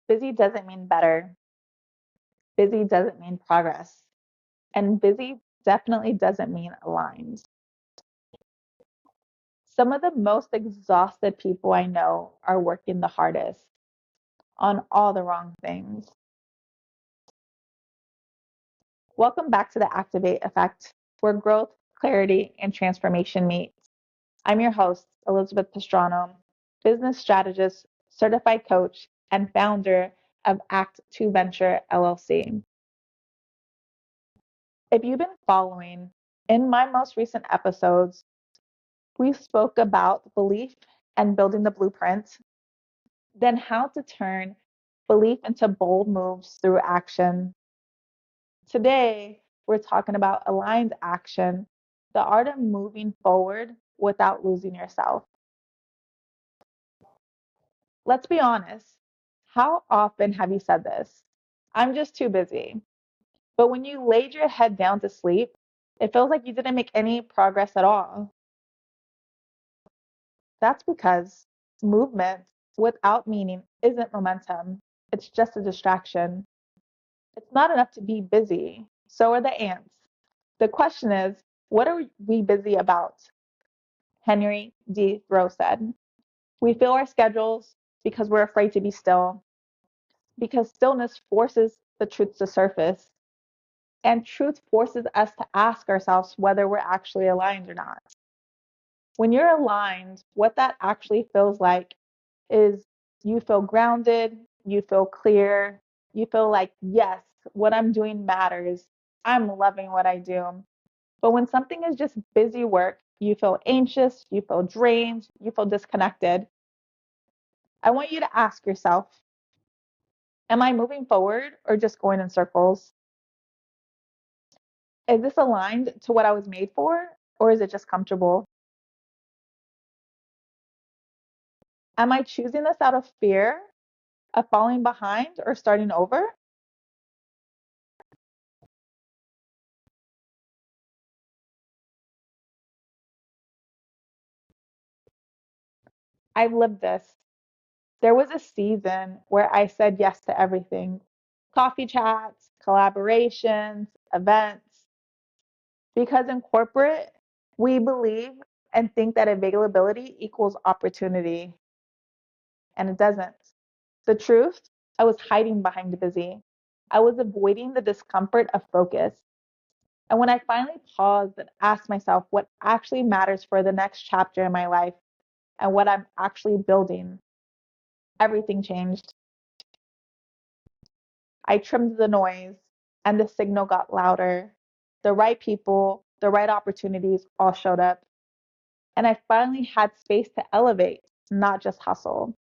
Busy doesn't mean better. Busy doesn't mean progress. And busy definitely doesn't mean aligned. Some of the most exhausted people I know are working the hardest on all the wrong things. Welcome back to the Activate Effect, where growth, clarity, and transformation meet. I'm your host, Elizabeth Pastrano, business strategist, certified coach, and founder of Act 2 Venture LLC. If you've been following, in my most recent episodes, we spoke about belief and building the blueprint, then how to turn belief into bold moves through action. Today, we're talking about aligned action, the art of moving forward without losing yourself. Let's be honest. How often have you said this? I'm just too busy. But when you laid your head down to sleep, it feels like you didn't make any progress at all. That's because movement without meaning isn't momentum, it's just a distraction. It's not enough to be busy. So are the ants. The question is, what are we busy about? Henry D. Thoreau said. We fill our schedules because we're afraid to be still, because stillness forces the truth to surface, and truth forces us to ask ourselves whether we're actually aligned or not. When you're aligned, what that actually feels like is you feel grounded, you feel clear, you feel like, yes, what I'm doing matters. I'm loving what I do. But when something is just busy work, you feel anxious, you feel drained, you feel disconnected. I want you to ask yourself, am I moving forward or just going in circles? Is this aligned to what I was made for, or is it just comfortable? Am I choosing this out of fear of falling behind or starting over? I've lived this. There was a season where I said yes to everything: coffee chats, collaborations, events. Because in corporate, we believe and think that availability equals opportunity, and it doesn't. The truth, I was hiding behind busy. I was avoiding the discomfort of focus. And when I finally paused and asked myself what actually matters for the next chapter in my life and what I'm actually building, everything changed. I trimmed the noise and the signal got louder. The right people, the right opportunities all showed up. And I finally had space to elevate, not just hustle.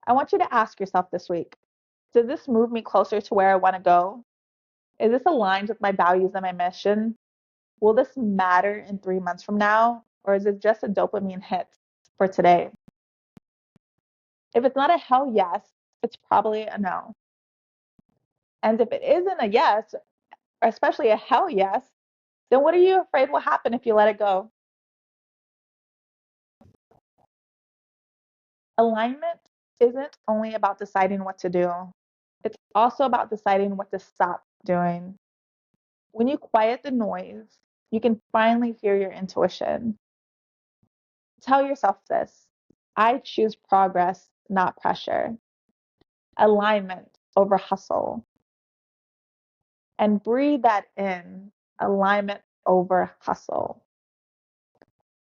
I want you to ask yourself this week, does this move me closer to where I want to go? Is this aligned with my values and my mission? Will this matter in 3 months from now? Or is it just a dopamine hit for today? If it's not a hell yes, it's probably a no. And if it isn't a yes, or especially a hell yes, then what are you afraid will happen if you let it go? Alignment isn't only about deciding what to do, it's also about deciding what to stop doing. When you quiet the noise, you can finally hear your intuition. Tell yourself this: I choose progress, not pressure, alignment over hustle. And breathe that in: alignment over hustle.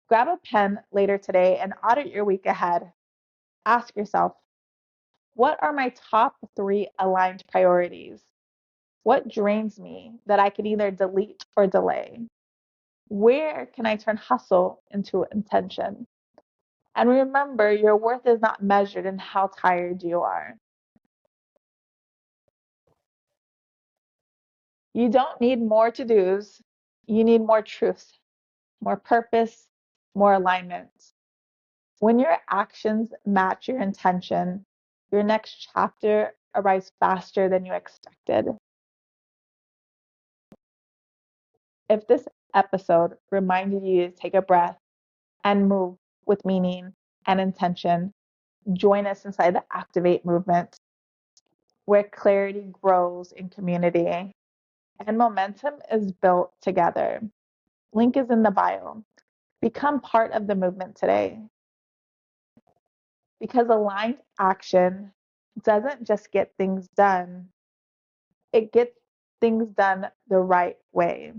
Grab a pen later today and audit your week ahead. Ask yourself, what are my top 3 aligned priorities? What drains me that I can either delete or delay? Where can I turn hustle into intention? And remember, your worth is not measured in how tired you are. You don't need more to dos, you need more truth, more purpose, more alignment. When your actions match your intention, your next chapter arrives faster than you expected. If this episode reminded you to take a breath and move with meaning and intention, join us inside the Activate movement, where clarity grows in community and momentum is built together. Link is in the bio. Become part of the movement today, because aligned action doesn't just get things done, it gets things done the right way.